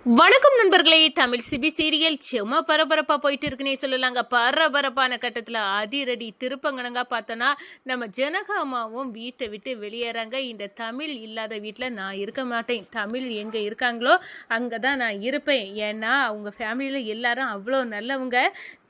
வணக்கம் நண்பர்களே. Tamil CP serial சும்மா பரபரப்பா போயிட்டு இருக்குன்னே சொல்லலாங்க. பரபரப்பான கட்டத்துல அதிரடி திருப்பங்கனங்க பார்த்தோன்னா, நம்ம ஜனகா அம்மாவும் வீட்டை விட்டு வெளியேறாங்க. இந்த தமிழ் இல்லாத வீட்டில் நான் இருக்க மாட்டேன். தமிழ் எங்கே இருக்காங்களோ அங்கே தான் நான் இருப்பேன். ஏன்னா அவங்க ஃபேமிலியில் எல்லாரும் அவ்வளோ நல்லவங்க.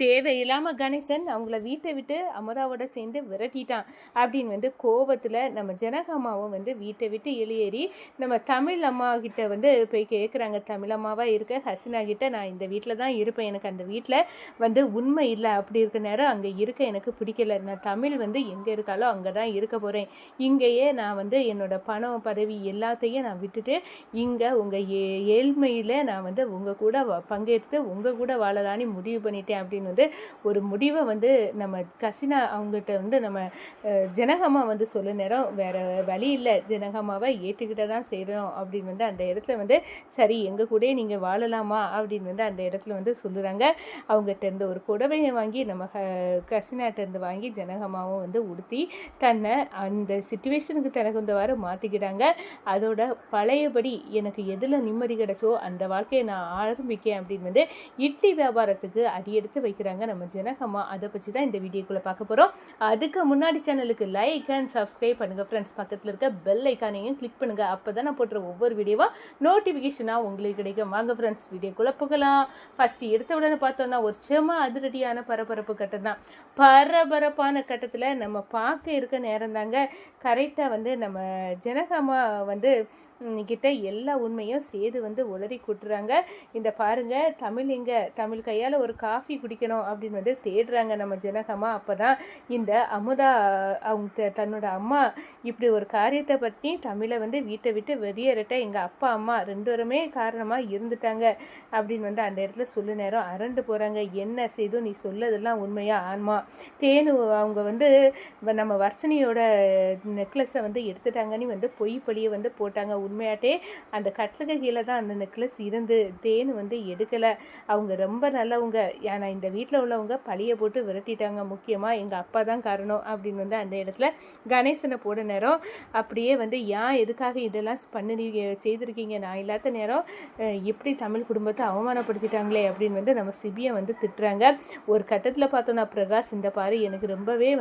தேவையில்லாமல் கணேசன் அவங்கள வீட்டை விட்டு அமுதாவோட சேர்ந்து விரட்டிட்டான் அப்படின்னு கோபத்தில் நம்ம ஜனகா அம்மாவும் வீட்டை விட்டு வெளியேறி நம்ம தமிழ் அம்மா கிட்ட போய் கேட்குறாங்க. தமிழ் அம்மாவாக இருக்க ஹசினா கிட்ட, நான் இந்த வீட்டில் தான் இருப்பேன், எனக்கு அந்த வீட்டில் உண்மை இல்லை, அப்படி இருக்க நேரம் அங்கே இருக்க எனக்கு பிடிக்கல, நான் தமிழ் எங்கே இருக்காலோ அங்கே தான் இருக்க போகிறேன், இங்கேயே நான் என்னோட பணம் பதவி எல்லாத்தையும் நான் விட்டுட்டு இங்கே உங்கள் ஏழ்மையில் நான் உங்கள் கூட பங்கெடுத்து உங்கள் கூட வாழலான்னு முடிவு பண்ணிட்டேன் அப்படின்னு ஒரு முடிவை நம்ம கசினா அவங்ககிட்ட நம்ம ஜனகம்மா சொல்ல நேரம் வேற வழி இல்லை, ஜனகம்மாவை ஏற்றுக்கிட்ட தான் செய்கிறோம் அப்படின்னு அந்த இடத்துல சரி எங்கள் கூட நீங்கள் வாழலாமா அப்படின்னு அந்த இடத்துல சொல்லுறாங்க. அவங்ககிட்ட ஒரு புடவையை வாங்கி நம்ம கசினாட்டிருந்து வாங்கி ஜனகம்மாவும் உடுத்தி தன்னை அந்த சிச்சுவேஷனுக்கு தகுந்தவாறு மாற்றிக்கிறாங்க. அதோட பழையபடி எனக்கு எதில் நிம்மதி கிடைச்சோ அந்த வாழ்க்கையை நான் ஆரம்பிக்கேன் அப்படின்னு இட்லி வியாபாரத்துக்கு அடியெடுத்து வைக்கிறாங்க நம்ம ஜனகம்மா. அதை பற்றி தான் இந்த வீடியோக்குள்ளே பார்க்க போகிறோம். அதுக்கு முன்னாடி சேனலுக்கு லைக் அண்ட் சப்ஸ்கிரைப் பண்ணுங்கள் ஃப்ரெண்ட்ஸ். பக்கத்தில் இருக்க பெல் ஐக்கானையும் கிளிக் பண்ணுங்கள். அப்போ தான் நான் போடுற ஒவ்வொரு வீடியோவும் நோட்டிஃபிகேஷனாக உங்களுக்கு கிடைக்கும். வாங்க ஃப்ரெண்ட்ஸ் வீடியோக்குள்ளே போகலாம். ஃபஸ்ட்டு எடுத்த உடனே பார்த்தோம்னா ஒரு செம அதிரடியான பரபரப்பு கட்டம் தான். பரபரப்பான கட்டத்தில் நம்ம பார்க்க இருக்க நேரம் தாங்க கரெக்டாக நம்ம ஜனகம்மா கிட்ட எல்லா உண்மையும் சேது உளறி கூட்டுறாங்க. இந்த பாருங்க, தமிழ் எங்கே, தமிழ் கையால் ஒரு காஃபி குடிக்கணும் அப்படின்னு தேடுறாங்க நம்ம ஜனகம்மா. அப்போ தான் இந்த அமுதா அவங்க தன்னோட அம்மா இப்படி ஒரு காரியத்தை பற்றி தமிழை வீட்டை விட்டு வெளியேறட்ட எங்கள் அப்பா அம்மா ரெண்டு பேருமே காரணமாக இருந்துட்டாங்க அப்படின்னு அந்த இடத்துல சொல்லு நேரம் அரண்டு போகிறாங்க. என்ன செய்தோ நீ சொல்லதெல்லாம் உண்மையா? ஆன்மா தேனு அவங்க நம்ம வர்ஷினியோட நெக்லஸை எடுத்துட்டாங்கன்னு பொய் பழியை போட்டாங்க. உண்மையாட்டே அந்த கட்டிலுக்கு கீழே தான் அந்த நெக்லஸ் இருந்து தேனு எடுக்கலை. அவங்க ரொம்ப நல்லவங்க. ஏன்னா இந்த வீட்டில் உள்ளவங்க பழியை போட்டு விரட்டிட்டாங்க. முக்கியமாக எங்கள் அப்பா தான் காரணம் அப்படின்னு அந்த இடத்துல கணேசனை போட நேரம் அப்படியே ஏன் எதுக்காக இதெல்லாம் செய்திருக்கீங்க, நான் இல்லாத நேரம் எப்படி தமிழ் குடும்பத்தை அவமானப்படுத்திட்டாங்களே அப்படின்னு நம்ம சிபியை திட்டுறாங்க. ஒரு கட்டத்தில் பார்த்தோன்னா பிரகாஷ், இந்த பாரு எனக்கு ரொம்பவே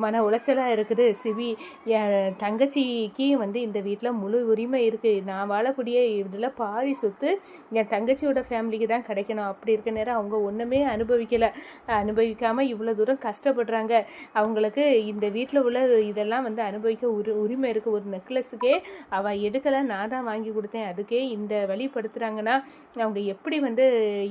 மன உளைச்சலாக இருக்குது சிபி, என் தங்கச்சிக்கு இந்த வீட்டில் முழு உரிமை இருக்குது, நான் வாழக்கூடிய இதில் பாதி சொத்து என் தங்கச்சியோட ஃபேமிலிக்கு தான் கிடைக்கணும், அப்படி இருக்க நேரம் அவங்க ஒன்றுமே அனுபவிக்காமல் இவ்வளோ தூரம் கஷ்டப்படுறாங்க. அவங்களுக்கு இந்த வீட்டில் உள்ள இதெல்லாம் அனுபவிக்க உரிமை இருக்குது. ஒரு நெக்லஸுக்கே அவள் எடுக்கலை, நான் தான் வாங்கி கொடுத்தேன், அதுக்கே இந்த வழிப்படுத்துகிறாங்கன்னா அவங்க எப்படி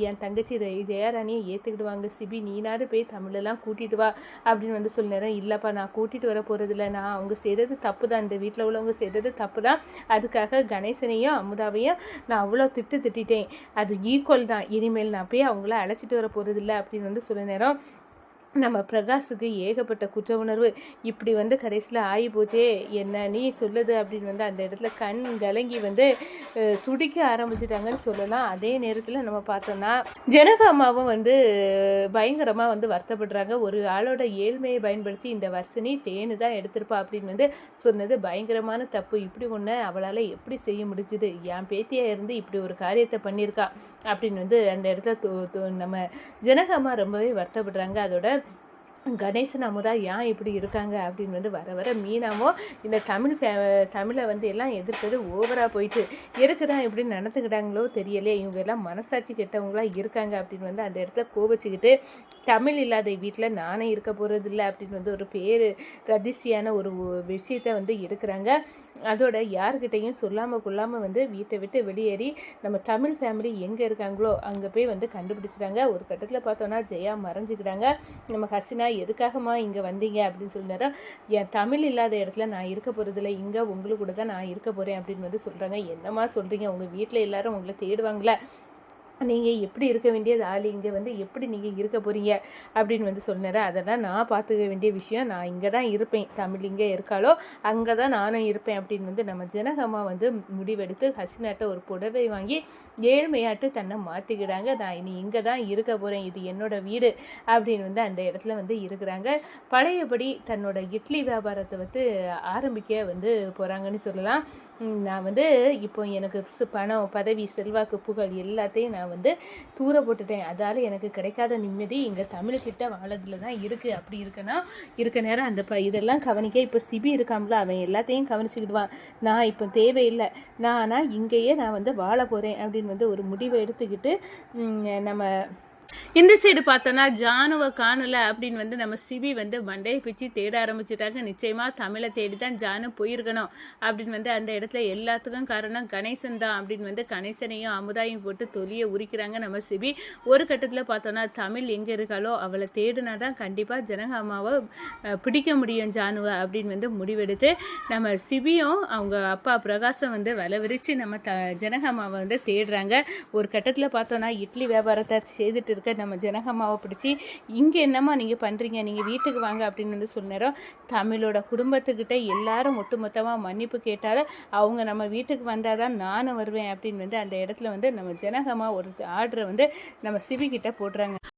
என் தங்கச்சி ஜெயாராணியை ஏற்றுக்கிடுவாங்க? சிபி நீனாவது போய் தமிழெல்லாம் கூட்டிகிட்டு வா அப்படின்னு சொல்ல நேரம், இல்லைப்பா நான் கூட்டிகிட்டு வர போகிறதில்ல, நான் அவங்க செய்தது தப்பு தான், இந்த வீட்டில் உள்ளவங்க செய்தது தப்பு தான், அதுக்காக கணேசனையும் அமுதாவையும் நான் அவ்வளோ திட்டிட்டேன், அது ஈக்குவல் தான், இனிமேல் நான் போய் அவங்கள அழைச்சிட்டு வர போகிறதில்ல அப்படின்னு சொல்ல நேரம் நம்ம பிரகாஷுக்கு ஏகப்பட்ட குற்ற உணர்வு. இப்படி கடைசியில் ஆகி போச்சே, என்ன நீ சொல்லுது அப்படின்னு அந்த இடத்துல கண் கலங்கி துடிக்க ஆரம்பிச்சிட்டாங்கன்னு சொல்லலாம். அதே நேரத்தில் நம்ம பார்த்தோம்னா ஜனகா அம்மாவும் பயங்கரமாக வருத்தப்படுறாங்க. ஒரு ஆளோட ஏழ்மையை பயன்படுத்தி இந்த வர்ஷினி தேனு தான் எடுத்திருப்பா அப்படின்னு சொன்னது பயங்கரமான தப்பு. இப்படி ஒன்று அவளால் எப்படி செய்ய முடிஞ்சுது? என் பேத்தியாக இருந்து இப்படி ஒரு காரியத்தை பண்ணியிருக்கா அப்படின்னு அந்த இடத்துல நம்ம ஜனகா அம்மா ரொம்பவே வருத்தப்படுறாங்க. அதோட கணேசன் அமுதா ஏன் இப்படி இருக்காங்க அப்படின்னு வர வர மீனாவும் இந்த தமிழை எல்லாம் எதிர்த்தது ஓவராக போயிட்டு இருக்குதான் எப்படி நடந்துக்கிட்டாங்களோ தெரியலையே, இவங்க எல்லாம் மனசாட்சி கெட்டவங்களாம் இருக்காங்க அப்படின்னு அந்த இடத்துல கோபிச்சுக்கிட்டு தமிழ் இல்லாத வீட்டில் நானே இருக்க போகிறதில்ல அப்படின்னு ஒரு பேர் ரதிசியான ஒரு விஷயத்தை இருக்கிறாங்க. அதோட யார்கிட்டையும் சொல்லாமல் கொள்ளாமல் வீட்டை விட்டு வெளியேறி நம்ம தமிழ் ஃபேமிலி எங்கே இருக்காங்களோ அங்கே போய் கண்டுபிடிச்சிட்டாங்க. ஒரு கட்டத்தில் பார்த்தோன்னா ஜெயா மறைஞ்சிக்கிறாங்க. நம்ம ஹசினா எதுக்காகமா இங்கே வந்தீங்க அப்படின்னு சொன்னாரோ, என் தமிழ் இல்லாத இடத்துல நான் இருக்க போகிறதில்ல, இங்கே உங்களுக்கு கூட தான் நான் இருக்க போகிறேன் அப்படின்னு சொல்கிறாங்க. என்னம்மா சொல்கிறீங்க, உங்கள் வீட்டில் எல்லாரும் உங்களை தேடுவாங்களா, நீங்கள் எப்படி இருக்க வேண்டியது ஆள், இங்கே எப்படி நீங்கள் இருக்க போகிறீங்க அப்படின்னு சொன்னார். அதெல்லாம் நான் பார்த்துக்க வேண்டிய விஷயம், நான் இங்கே தான் இருப்பேன், தமிழ் இங்கே இருக்காளோ அங்கே தான் நானும் இருப்பேன் அப்படின்னு நம்ம ஜனகம்மா முடிவெடுத்து ஹசினாட்ட ஒரு புடவை வாங்கி ஏழ்மையாட்டு தன்னை மாற்றிக்கிறாங்க. நான் இனி இங்கே தான் இருக்க போகிறேன், இது என்னோட வீடு அப்படின்னு அந்த இடத்துல இருக்கிறாங்க. பழையபடி தன்னோட இட்லி வியாபாரத்தை ஆரம்பிக்க போகிறாங்கன்னு சொல்லலாம். நான் வந்து இப்போ எனக்கு பணம், பதவி, செல்வாக்கு, புகழ் எல்லாத்தையும் நான் வந்து தூர போட்டுட்டேன். அதால் எனக்கு கிடைக்காத நிம்மதி இங்கே தமிழ்கிட்ட வாழறதுல தான் இருக்குது. அப்படி இருக்குன்னா இருக்க நேரம் அந்த இதெல்லாம் கவனிக்க இப்போ சிபி இருக்காம்ல, அவன் எல்லாத்தையும் கவனிச்சுக்கிடுவான். நான் இப்போ தேவையில்லை, ஆனால் இங்கேயே நான் வந்து வாழ போகிறேன் அப்படின்னு வந்து ஒரு முடிவை எடுத்துக்கிட்டு நம்ம இந்த சைடு பார்த்தோன்னா ஜானுவை காணல அப்படின்னு வந்து நம்ம சிபி வந்து மண்டையை பிச்சு தேட ஆரம்பிச்சிட்டாங்க. நிச்சயமா தமிழை தேடி தான் ஜானு போயிருக்கணும் அப்படின்னு வந்து அந்த இடத்துல எல்லாத்துக்கும் காரணம் கணேசன் தான் அப்படின்னு வந்து கணேசனையும் அமுதாயும் போட்டு தொலியை உரிக்கிறாங்க நம்ம சிபி. ஒரு கட்டத்தில் பார்த்தோன்னா தமிழ் எங்கே இருக்காளோ அவளை தேடினா தான் கண்டிப்பாக ஜனகாமாவை பிடிக்க முடியும் ஜானுவை அப்படின்னு வந்து முடிவெடுத்து நம்ம சிபியும் அவங்க அப்பா பிரகாசம் வந்து வலை விரித்து நம்ம ஜனகாமாவை வந்து தேடுறாங்க. ஒரு கட்டத்தில் பார்த்தோன்னா இட்லி வியாபாரத்தை செய்துட்டு இருக்க நம்ம ஜனகம்மாவை பிடிச்சி இங்கே என்னம்மா நீங்கள் பண்ணுறீங்க, நீங்கள் வீட்டுக்கு வாங்க அப்படின்னு வந்து சொன்னாரோ. தமிழோட குடும்பத்துக்கிட்ட எல்லாரும் ஒட்டுமொத்தமாக மன்னிப்பு கேட்டாலும் அவங்க நம்ம வீட்டுக்கு வந்தால் தான் நானும் வருவேன் அப்படின்னு வந்து அந்த இடத்துல வந்து நம்ம ஜனகம்மா ஒரு ஆர்டரை வந்து நம்ம சிவி கிட்ட போடுறாங்க.